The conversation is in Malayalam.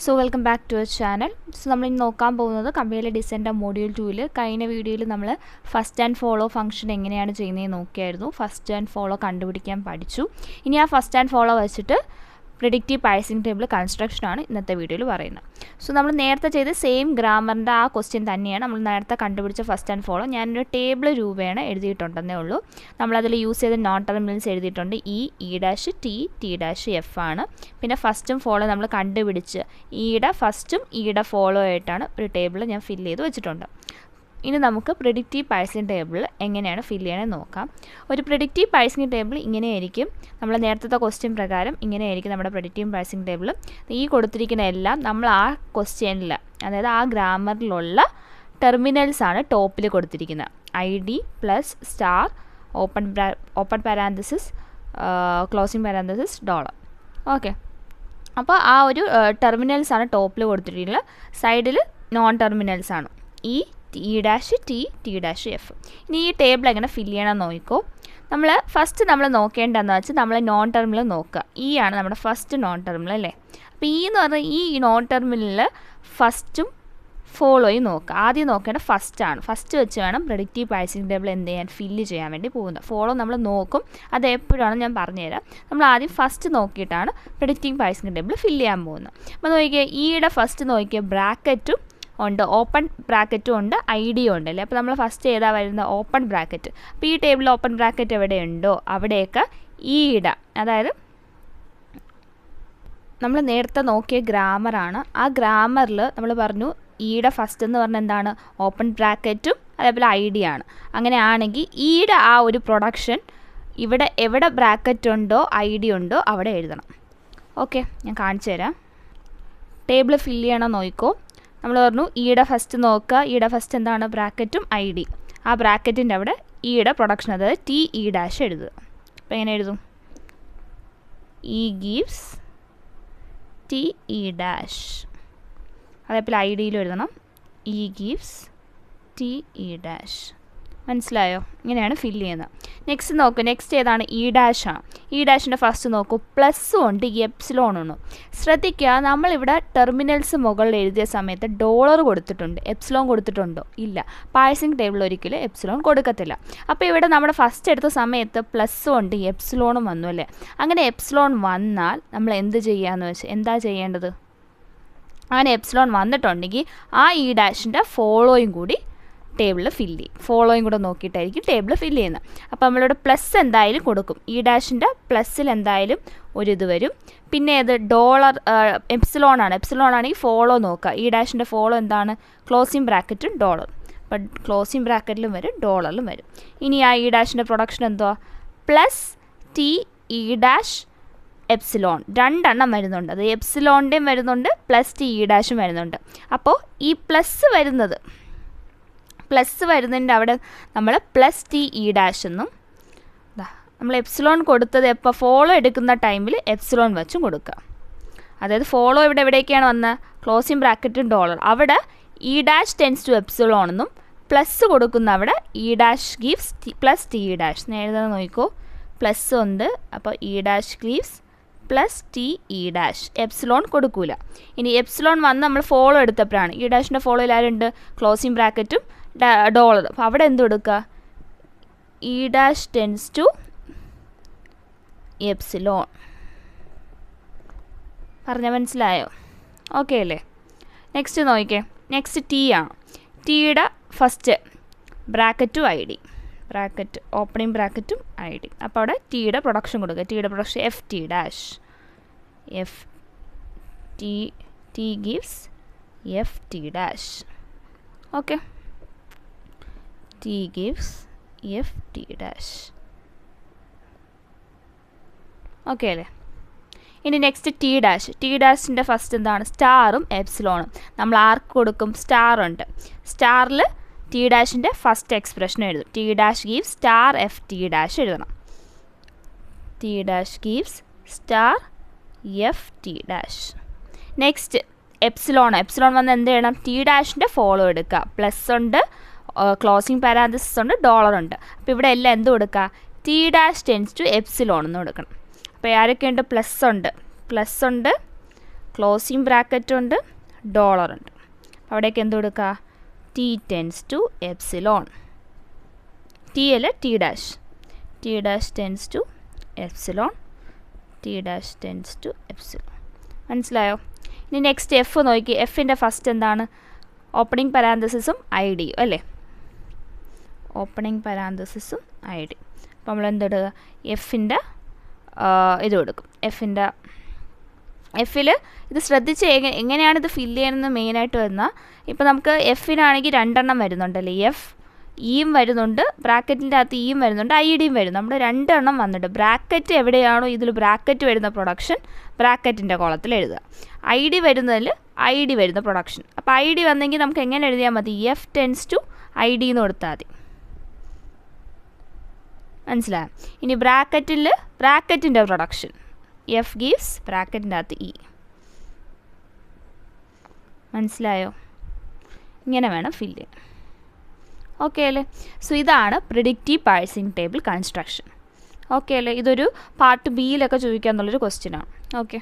So welcome back to our channel. So നമ്മൾ ഇന്ന് നോക്കാൻ പോകുന്നത് കമ്പനിയിലെ ഡിസൈൻ്റെ മൊഡ്യൂൾ 2ൽ കഴിഞ്ഞ വീഡിയോയിൽ നമ്മൾ ഫസ്റ്റ് ആൻഡ് ഫോളോ ഫംഗ്ഷൻ എങ്ങനെയാണ് ചെയ്യുന്നത് നോക്കിയായിരുന്നു. ഫസ്റ്റ് ആൻഡ് ഫോളോ കണ്ടുപിടിക്കാൻ പഠിച്ചു. ഇനി ആ ഫസ്റ്റ് ആൻഡ് ഫോളോ വെച്ചിട്ട് പ്രെഡിക്റ്റീവ് പാഴ്സിംഗ് ടേബിൾ കൺസ്ട്രക്ഷനാണ് ഇന്നത്തെ വീഡിയോയിൽ പറയുന്നത്. സോ നമ്മൾ നേരത്തെ ചെയ്ത സെയിം ഗ്രാമറിൻ്റെ ആ ക്വസ്റ്റ്യൻ തന്നെയാണ് നമ്മൾ നേരത്തെ കണ്ടുപിടിച്ച ഫസ്റ്റ് ആൻഡ് ഫോളോ. ഞാനൊരു ടേബിൾ രൂപേണ എഴുതിയിട്ടുണ്ടെന്നേ ഉള്ളൂ. നമ്മളതിൽ യൂസ് ചെയ്ത നോൺ ടെർമിനൽസ് എഴുതിയിട്ടുണ്ട്. E dash T dash F ആണ്. പിന്നെ ഫസ്റ്റും ഫോളോ നമ്മൾ കണ്ടുപിടിച്ച് ഇയുടെ ഫസ്റ്റും ഇയുടെ ഫോളോ ആയിട്ടാണ് ഒരു ടേബിൾ ഞാൻ ഫില്ല് ചെയ്ത് വെച്ചിട്ടുണ്ട്. ഇനി നമുക്ക് പ്രെഡിക്റ്റീവ് പാഴ്സിംഗ് ടേബിൾ എങ്ങനെയാണ് ഫില്ല് ചെയ്യണമെന്ന് നോക്കാം. ഒരു പ്രെഡിക്റ്റീവ് പാഴ്സിംഗ് ടേബിൾ ഇങ്ങനെയായിരിക്കും. നമ്മൾ നേരത്തെ ക്വസ്റ്റ്യൻ പ്രകാരം ഇങ്ങനെയായിരിക്കും നമ്മുടെ പ്രെഡിക്റ്റീവ് പാഴ്സിംഗ് ടേബിൾ. ഈ കൊടുത്തിരിക്കുന്ന എല്ലാം നമ്മൾ ആ ക്വസ്റ്റ്യനിൽ, അതായത് ആ ഗ്രാമറിലുള്ള ടെർമിനൽസാണ് ടോപ്പിൽ കൊടുത്തിരിക്കുന്നത്. ID plus star open parenthesis closing parenthesis $. Okay, അപ്പോൾ ആ ഒരു ടെർമിനൽസാണ് ടോപ്പിൽ കൊടുത്തിട്ടുള്ളത്. സൈഡിൽ നോൺ ടെർമിനൽസാണ് ടി ഡാഷ് എഫ്. ഇനി ഈ ടേബിൾ എങ്ങനെ ഫില്ല് ചെയ്യണമെന്ന് നോക്കിക്കോ. ഫസ്റ്റ് നമ്മൾ നോക്കേണ്ടതെന്ന് വെച്ചാൽ നമ്മൾ നോൺ ടെർമിനൽ നോക്കുക. ആണ് നമ്മുടെ ഫസ്റ്റ് നോൺ ടെർമിനൽ അല്ലേ. അപ്പോൾ എന്ന് പറഞ്ഞാൽ ഈ നോൺ ടെർമിനലിൽ ഫസ്റ്റും ഫോളോയും നോക്കുക. ആദ്യം നോക്കേണ്ട ഫസ്റ്റാണ്. ഫസ്റ്റ് വെച്ച് വേണം പ്രെഡിക്റ്റീവ് പാഴ്സിംഗ് ടേബിൾ എന്ത് ചെയ്യാൻ ഫില്ല് ചെയ്യാൻ വേണ്ടി പോകുന്നത്. ഫോളോ നമ്മൾ നോക്കും, അത് എപ്പോഴാണ് ഞാൻ പറഞ്ഞുതരാം. നമ്മൾ ആദ്യം ഫസ്റ്റ് നോക്കിയിട്ടാണ് പ്രെഡിക്റ്റീവ് പാഴ്സിംഗ് ടേബിൾ ഫില്ല് ചെയ്യാൻ പോകുന്നത്. അപ്പോൾ നോക്കിയാൽ ഇയുടെ ഫസ്റ്റ് നോക്കിയാൽ ബ്രാക്കറ്റും ഉണ്ട്, ഓപ്പൺ ബ്രാക്കറ്റും ഉണ്ട്, ഐഡിയും ഉണ്ട് അല്ലേ. അപ്പോൾ നമ്മൾ ഫസ്റ്റ് ഏതാ വരുന്നത്? Open bracket. അപ്പോൾ ഈ ടേബിളിൽ ഓപ്പൺ ബ്രാക്കറ്റ് എവിടെയുണ്ടോ അവിടെയൊക്കെ ഇടാം. അതായത് നമ്മൾ നേരത്തെ നോക്കിയ ഗ്രാമറാണ്. ആ ഗ്രാമറിൽ നമ്മൾ പറഞ്ഞു ഇയുടെ ഫസ്റ്റ് എന്ന് പറഞ്ഞാൽ എന്താണ്? ഓപ്പൺ ബ്രാക്കറ്റും അതേപോലെ ഐഡിയാണ്. അങ്ങനെയാണെങ്കിൽ ഇയുടെ ആ ഒരു പ്രൊഡക്ഷൻ ഇവിടെ എവിടെ ബ്രാക്കറ്റ് ഉണ്ടോ ഐഡി ഉണ്ടോ അവിടെ എഴുതണം. ഓക്കെ, ഞാൻ കാണിച്ചു തരാം. ടേബിൾ ഫില്ല് ചെയ്യണം നോക്കിക്കോ. നമ്മൾ പറഞ്ഞു ഇയുടെ ഫസ്റ്റ് നോക്കുക. ഇയുടെ ഫസ്റ്റ് എന്താണ്? ബ്രാക്കറ്റും ID. ആ ബ്രാക്കറ്റിൻ്റെ അവിടെ ഇയുടെ പ്രൊഡക്ഷൻ, അതായത് TE ഡാഷ് എഴുതുക. അപ്പോൾ എങ്ങനെ എഴുതും? E gives TE dash. അതേപോലെ ഐഡിയിലും എഴുതണം ഇ ഗീവ്സ് TE ഡാഷ്. മനസ്സിലായോ? ഇങ്ങനെയാണ് ഫില്ല് ചെയ്യുന്നത്. നെക്സ്റ്റ് നോക്കൂ. നെക്സ്റ്റ് ഏതാണ്? ഇ ഡാഷാണ്. ഇ ഡാഷിൻ്റെ ഫസ്റ്റ് നോക്കൂ. പ്ലസ്സും ഉണ്ട് എപ്സിലോണുണ്ട്. ശ്രദ്ധിക്കുക, നമ്മളിവിടെ ടെർമിനൽസ് മുകളിൽ എഴുതിയ സമയത്ത് $. കൊടുത്തിട്ടുണ്ട്. എപ്സിലോൺ കൊടുത്തിട്ടുണ്ടോ? ഇല്ല. പാഴ്സിംഗ് ടേബിൾ ഒരിക്കലും എപ്സിലോൺ കൊടുക്കത്തില്ല. അപ്പോൾ ഇവിടെ നമ്മുടെ ഫസ്റ്റ് എടുത്ത സമയത്ത് പ്ലസ്സും ഉണ്ട് എപ്സിലോണും വന്നു അല്ലേ. അങ്ങനെ എപ്സിലോൺ വന്നാൽ നമ്മൾ എന്ത് ചെയ്യാന്ന് വെച്ചാൽ എന്താ ചെയ്യേണ്ടത്? അങ്ങനെ എപ്സിലോൺ വന്നിട്ടുണ്ടെങ്കിൽ ആ ഇ ഡാഷിൻ്റെ ഫോളോയും കൂടി ടേബിളിൽ ഫില്ല് ചെയ്യും. ഫോളോയും കൂടെ നോക്കിയിട്ടായിരിക്കും ടേബിൾ ഫില്ല് ചെയ്യുന്നത്. അപ്പോൾ നമ്മളിവിടെ പ്ലസ് എന്തായാലും കൊടുക്കും. ഇ ഡാഷിൻ്റെ പ്ലസ്സിൽ എന്തായാലും ഒരിത് വരും. പിന്നെ അത് എപ്സിലോണാണ്. എപ്സിലോൺ ആണെങ്കിൽ ഫോളോ നോക്കുക. ഇ ഡാഷിൻ്റെ ഫോളോ എന്താണ്? ക്ലോസിംഗ് ബ്രാക്കറ്റും $. അപ്പോൾ ക്ലോസിംഗ് ബ്രാക്കറ്റിലും വരും $ലും വരും. ഇനി ആ ഇ ഡാഷിൻ്റെ പ്രൊഡക്ഷൻ എന്തുവാ? Plus TE dash epsilon. രണ്ടെണ്ണം വരുന്നുണ്ട്. അത് എപ്സിലോണിൻ്റെയും വരുന്നുണ്ട്, പ്ലസ് TE ഡാഷും വരുന്നുണ്ട്. അപ്പോൾ ഈ പ്ലസ് വരുന്നതിൻ്റെ അവിടെ നമ്മൾ പ്ലസ് TE ഡാഷ് എന്നും, നമ്മൾ എപ്സിലോൺ കൊടുത്തത് എപ്പോൾ ഫോളോ എടുക്കുന്ന ടൈമിൽ എപ്സിലോൺ വെച്ചും കൊടുക്കുക. അതായത് ഫോളോ എവിടെയൊക്കെയാണ് വന്നത്? ക്ലോസിംഗ് ബ്രാക്കറ്റും $. അവിടെ E dash tends to epsilon എന്നും, പ്ലസ് കൊടുക്കുന്ന അവിടെ E dash gives plus TE dash. എഴുതാൻ നോക്കിക്കോ. പ്ലസ് ഉണ്ട്, അപ്പോൾ E dash gives plus TE dash. Epsilon കൊടുക്കൂല. ഇനി എപ്സിലോൺ വന്ന് നമ്മൾ ഫോളോ എടുത്തപ്പോഴാണ് ഇ ഡാഷിൻ്റെ ഫോളോയിൽ ആരുണ്ട്? ക്ലോസിംഗ് ബ്രാക്കറ്റും $. അപ്പോൾ അവിടെ എന്ത് കൊടുക്കുക? E dash tends to epsilon. പറഞ്ഞാൽ മനസ്സിലായോ? ഓക്കെ അല്ലേ. നെക്സ്റ്റ് നോക്കിക്കേ. നെക്സ്റ്റ് T ആണ്. ടിയുടെ ഫസ്റ്റ് ബ്രാക്കറ്റും ID. ബ്രാക്കറ്റ് ഓപ്പണിംഗ് ബ്രാക്കറ്റും ID. അപ്പോൾ അവിടെ ടിയുടെ പ്രൊഡക്ഷൻ കൊടുക്കുക. ടിയുടെ പ്രൊഡക്ഷൻ FT dash. T gives FT dash. Okay, T gives FT dash. Okay അല്ലേ. ഇനി നെക്സ്റ്റ് T ഡാഷ്. T ഡാഷിൻ്റെ ഫസ്റ്റ് എന്താണ്? സ്റ്റാറും എപ്സിലോണും. നമ്മൾ ആർക്ക് കൊടുക്കും? സ്റ്റാർ ഉണ്ട്. സ്റ്റാറിൽ T ഡാഷിൻ്റെ ഫസ്റ്റ് എക്സ്പ്രഷൻ എഴുതും. T dash gives star FT dash എഴുതണം. T dash gives star FT dash. Next epsilon. Epsilon വന്ന് എന്ത് ചെയ്യണം? T ഡാഷിൻ്റെ ഫോളോ എടുക്കുക. പ്ലസ് ഉണ്ട്, ക്ലോസിംഗ് പാരാന്തസിസ് ഉണ്ട്, $. ഉണ്ട്. അപ്പോൾ ഇവിടെ എല്ലാം എന്ത് കൊടുക്കുക? T dash tends to epsilon എന്ന് കൊടുക്കണം. അപ്പോൾ ആരൊക്കെയുണ്ട്? പ്ലസ് ഉണ്ട്, ക്ലോസിങ് ബ്രാക്കറ്റ് ഉണ്ട്, ഡോളർ ഉണ്ട്. അവിടേക്ക് എന്ത് കൊടുക്കുക? T tends to epsilon. T അല്ല, T dash. T dash tends to epsilon. T dash tends to epsilon. മനസ്സിലായോ? ഇനി നെക്സ്റ്റ് എഫ് നോക്കി. എഫിൻ്റെ ഫസ്റ്റ് എന്താണ്? ഓപ്പണിംഗ് പരാന്തസിസും ഐ ഡിയും അല്ലേ? ഓപ്പണിംഗ് പരാന്തസിസും ഐ ഡി. അപ്പോൾ നമ്മൾ എന്തിടുക? എഫിൻ്റെ ഇത് കൊടുക്കും. എഫിൽ ഇത് ശ്രദ്ധിച്ച് എങ്ങനെയാണ് ഇത് ഫില്ല് ചെയ്യണമെന്ന് മെയിനായിട്ട് വന്നാൽ, ഇപ്പോൾ നമുക്ക് എഫിനാണെങ്കിൽ 2 എണ്ണം വരുന്നുണ്ടല്ലേ? എഫ് ഇയും വരുന്നുണ്ട്, ബ്രാക്കറ്റിൻ്റെ അകത്ത് ഇയും വരുന്നുണ്ട്, ഐ ഡിയും വരും. നമ്മുടെ 2 എണ്ണം വന്നിട്ട് ബ്രാക്കറ്റ് എവിടെയാണോ ഇതിൽ ബ്രാക്കറ്റ് വരുന്ന പ്രൊഡക്ഷൻ ബ്രാക്കറ്റിൻ്റെ കോളത്തിൽ എഴുതുക. ഐ ഡി വരുന്നതിൽ ഐ ഡി വരുന്ന പ്രൊഡക്ഷൻ. അപ്പോൾ ഐ ഡി വന്നെങ്കിൽ നമുക്ക് എങ്ങനെ എഴുതിയാൽ മതി? F tends to I D എന്ന് കൊടുത്താൽ മതി. മനസ്സിലായോ? ഇനി ബ്രാക്കറ്റിൻ്റെ പ്രൊഡക്ഷൻ എഫ് ഗീവ്സ് ബ്രാക്കറ്റിൻ്റെ അകത്ത് ഇ. മനസ്സിലായോ? ഇങ്ങനെ വേണം ഫില്ല് ചെയ്യാൻ. ഓക്കെ അല്ലേ? സോ ഇതാണ് predictive parsing table construction. Okay അല്ലേ? ഇതൊരു പാർട്ട് ബിയിലൊക്കെ ചോദിക്കാമെന്നുള്ളൊരു ക്വസ്റ്റ്യനാണ്. ഓക്കെ.